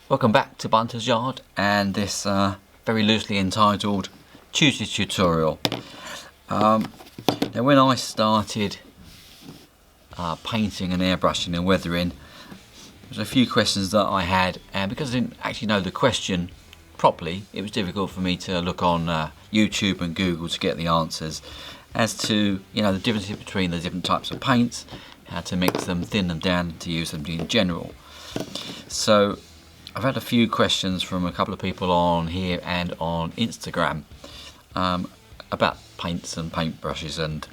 Welcome back to Bunters Yard and this very loosely entitled Tuesday tutorial. Now when I started painting and airbrushing and weathering, there was a few questions that I had, and because I didn't actually know the question properly, it was difficult for me to look on YouTube and Google to get the answers as to the differences between the different types of paints, how to mix them, thin them down to use them in general. So I've had a few questions from a couple of people on here and on Instagram about paints and paintbrushes and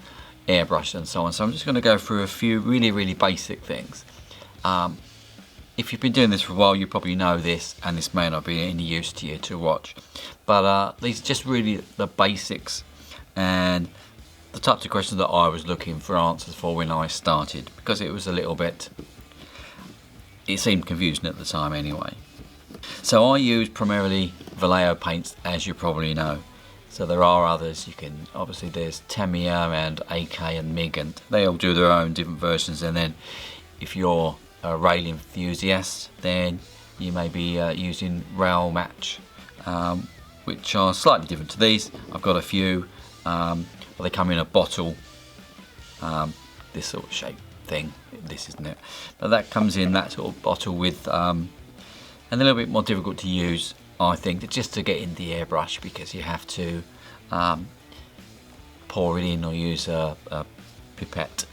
airbrush and so on. So I'm just going to go through a few really basic things. If you've been doing this for a while, you probably know this, and this may not be any use to you to watch. But these are just really the basics and the types of questions that I was looking for answers for when I started, because it was a little bit, it seemed confusing at the time anyway. So I use primarily Vallejo paints, as you probably know. So there are others. You can, obviously there's Tamiya and AK and MIG, and they all do their own different versions. And then if you're a rail enthusiast, then you may be using Rail Match, which are slightly different to these. I've got a few. They come in a bottle, this sort of shape thing. This isn't it, but that comes in that sort of bottle with and a little bit more difficult to use, I think, just to get in the airbrush, because you have to pour it in or use a pipette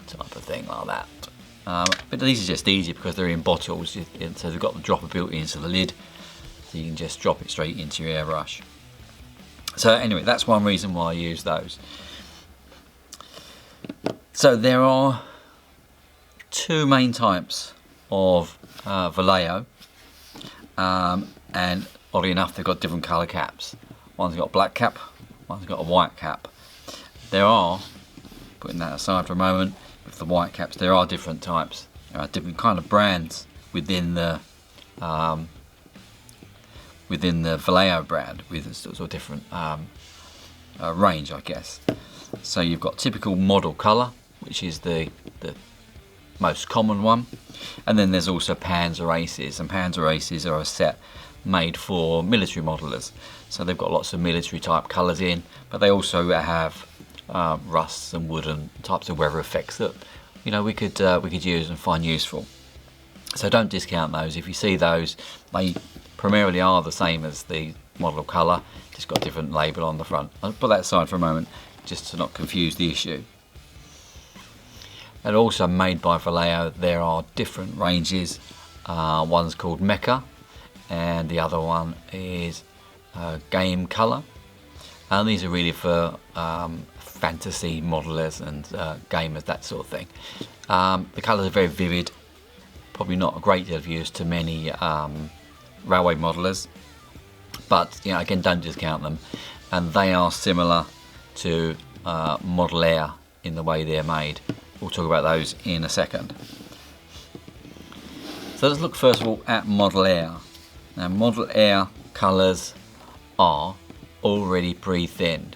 type of thing like that. But these are just easy because they're in bottles, so they've got the dropper built into the lid, so you can just drop it straight into your airbrush. So anyway, that's one reason why I use those. So there are two main types of Vallejo. And oddly enough, they've got different colour caps. One's got a black cap, one's got a white cap. There are, putting that aside for a moment, with the white caps, there are different types. There are different kind of brands within the Vallejo brand, with a sort of different range, I guess. So you've got typical model colour, which is the most common one, and then there's also Panzer Aces, and Panzer Aces are a set made for military modelers, so they've got lots of military type colours in, but they also have rusts and wooden types of weather effects that we could use and find useful. So don't discount those. If you see those, they primarily are the same as the model colour, just got a different label on the front. I'll put that aside for a moment just to not confuse the issue. And also made by Vallejo, there are different ranges. One's called Mecha, and the other one is Game Colour. And these are really for fantasy modelers and gamers, that sort of thing. The colours are very vivid, probably not a great deal of use to many railway modelers, but again, don't discount them. And they are similar to Model Air in the way they're made. We'll talk about those in a second. So let's look first of all at Model Air. Now Model Air colours are already pre-thinned.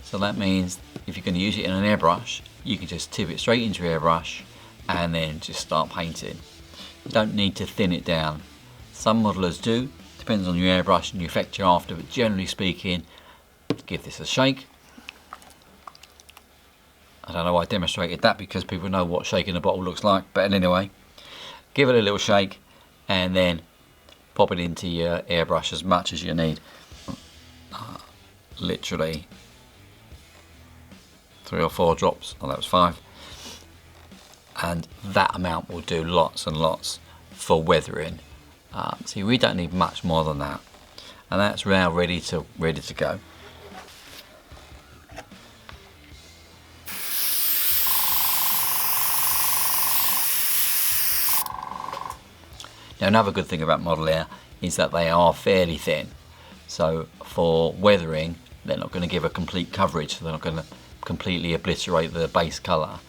So that means if you're going to use it in an airbrush, you can just tip it straight into your airbrush and then just start painting. You don't need to thin it down. Some modelers do, depends on your airbrush and the effect you're after, but generally speaking, give this a shake. I don't know why I demonstrated that, because people know what shaking a bottle looks like, but anyway, give it a little shake and then pop it into your airbrush as much as you need. Literally 3 or 4 drops, oh that was 5, and that amount will do lots and lots for weathering. See, we don't need much more than that, and that's now ready to go. Now another good thing about Model Air is that they are fairly thin, so for weathering they're not going to give a complete coverage, so they're not going to completely obliterate the base colour.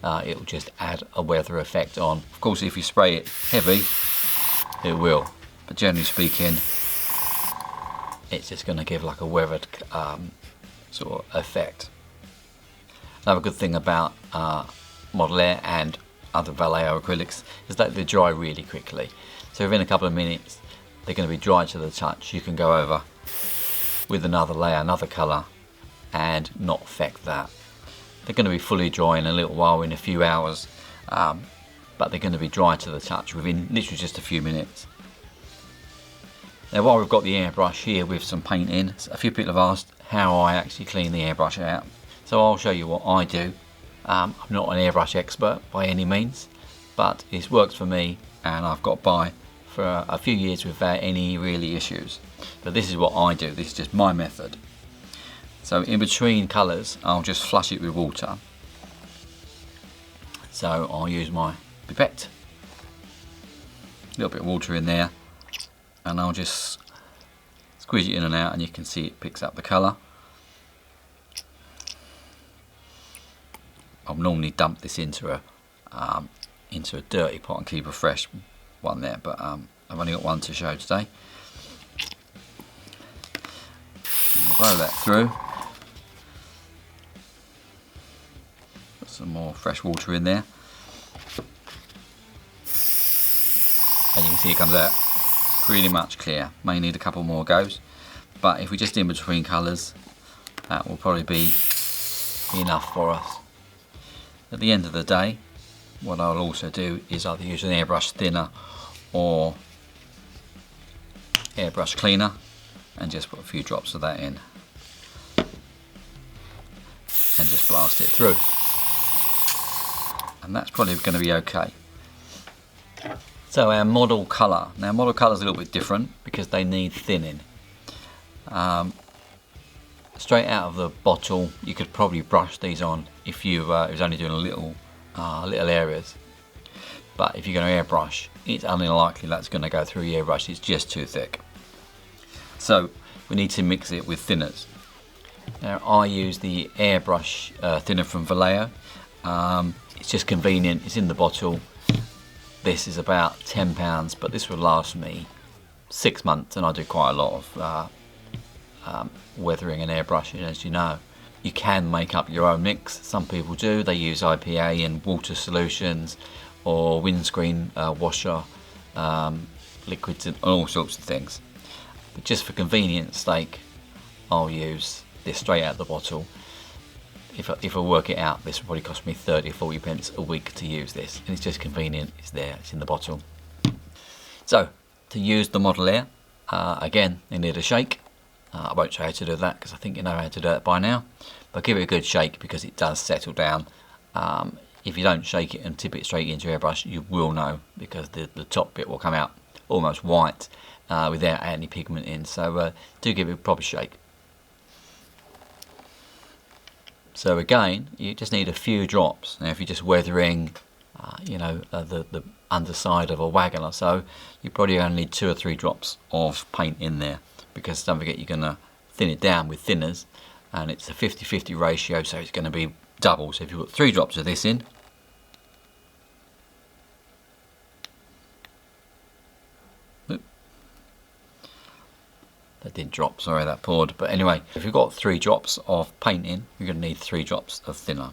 It will just add a weather effect on. Of course, if you spray it heavy, it will, but generally speaking it's just going to give like a weathered sort of effect. Another good thing about Model Air and other Vallejo acrylics is that they dry really quickly. So within a couple of minutes they're going to be dry to the touch. You can go over with another layer, another colour, and not affect that. They're going to be fully dry in a little while, in a few hours, but they're going to be dry to the touch within literally just a few minutes. Now while we've got the airbrush here with some paint in, a few people have asked how I actually clean the airbrush out. So I'll show you what I do. I'm not an airbrush expert by any means, but it's worked for me and I've got by for a few years without any really issues. But this is what I do, this is just my method. So in between colours I'll just flush it with water. So I'll use my pipette, a little bit of water in there, and I'll just squeeze it in and out, and you can see it picks up the colour. I'll normally dump this into a dirty pot and keep a fresh one there, but I've only got one to show today. I'll blow that through. Put some more fresh water in there, and you can see it comes out pretty much clear. May need a couple more goes, but if we're just in between colours, that will probably be enough for us. At the end of the day, what I'll also do is either use an airbrush thinner or airbrush cleaner and just put a few drops of that in and just blast it through, and that's probably going to be okay. So our model colour. Now model colour is a little bit different because they need thinning. Straight out of the bottle you could probably brush these on if you was only doing little areas, but if you're going to airbrush, it's unlikely that's going to go through your airbrush, it's just too thick. So we need to mix it with thinners. Now I use the airbrush thinner from Vallejo. It's just convenient, it's in the bottle. This is about £10, but this will last me 6 months, and I do quite a lot of weathering and airbrushing, as you know. You can make up your own mix. Some people do. They use IPA and water solutions or windscreen washer liquids and all sorts of things. But just for convenience sake, I'll use this straight out of the bottle. If I work it out, this will probably cost me 30 or 40 pence a week to use this, and it's just convenient. It's there, it's in the bottle. So to use the model air, again you need a shake. I won't show you how to do that because I think you know how to do it by now, but give it a good shake because it does settle down. If you don't shake it and tip it straight into your airbrush, you will know, because the top bit will come out almost white without any pigment in. So do give it a proper shake. So again, you just need a few drops. Now if you're just weathering the underside of a wagon or so, you probably only need 2 or 3 drops of paint in there, because don't forget you're going to thin it down with thinners, and it's a 50-50 ratio, so it's going to be double. So if you put 3 drops of this in, that didn't drop, sorry, that poured. But anyway, if you've got 3 drops of paint in, you're going to need 3 drops of thinner.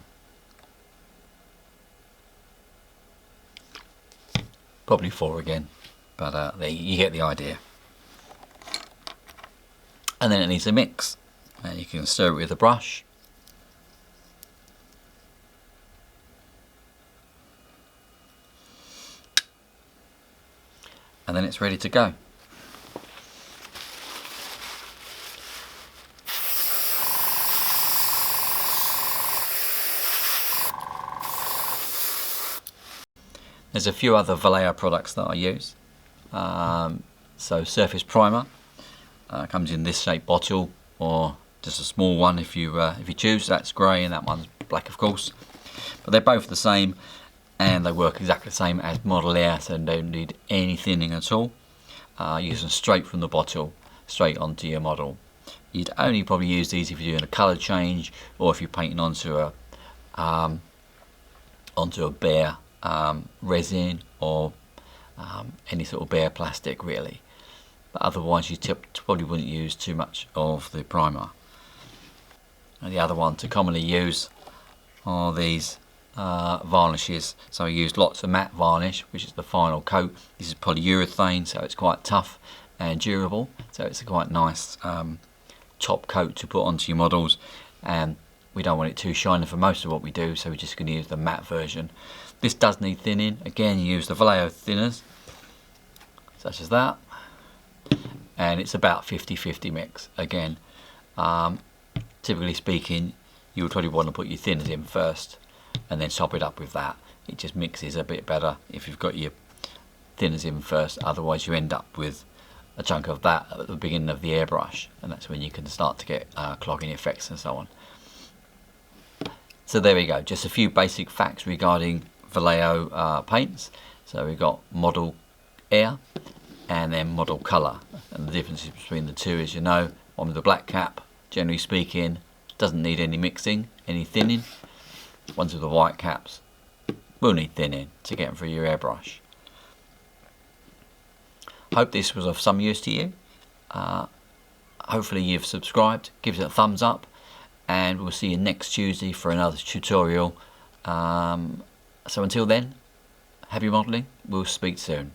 Probably 4 again, but you get the idea. And then it needs a mix, and you can stir it with a brush. And then it's ready to go. There's a few other Vallejo products that I use. So Surface Primer comes in this shaped bottle, or just a small one if you choose. That's grey and that one's black, of course. But they're both the same, and they work exactly the same as Model Air, so they don't need any thinning at all. Use them straight from the bottle, straight onto your model. You'd only probably use these if you're doing a colour change, or if you're painting onto a bare resin, or any sort of bare plastic really. But otherwise you probably wouldn't use too much of the primer. And the other one to commonly use are these varnishes. So I used lots of matte varnish, which is the final coat. This is polyurethane, so it's quite tough and durable, so it's a quite nice top coat to put onto your models, and we don't want it too shiny for most of what we do, so we're just going to use the matte version. This does need thinning. Again, you use the Vallejo thinners such as that, and it's about 50-50 mix. Again, typically speaking, you would probably want to put your thinners in first and then top it up with that. It just mixes a bit better if you've got your thinners in first, otherwise you end up with a chunk of that at the beginning of the airbrush, and that's when you can start to get clogging effects and so on. So there we go, just a few basic facts regarding Vallejo paints. So we've got model air and then model colour, and the differences between the two, as you know, one with the black cap, generally speaking, doesn't need any mixing, any thinning. Ones with the white caps will need thinning to get them through your airbrush. Hope this was of some use to you. Hopefully you've subscribed, give it a thumbs up, and we'll see you next Tuesday for another tutorial. So until then, happy modelling, we'll speak soon.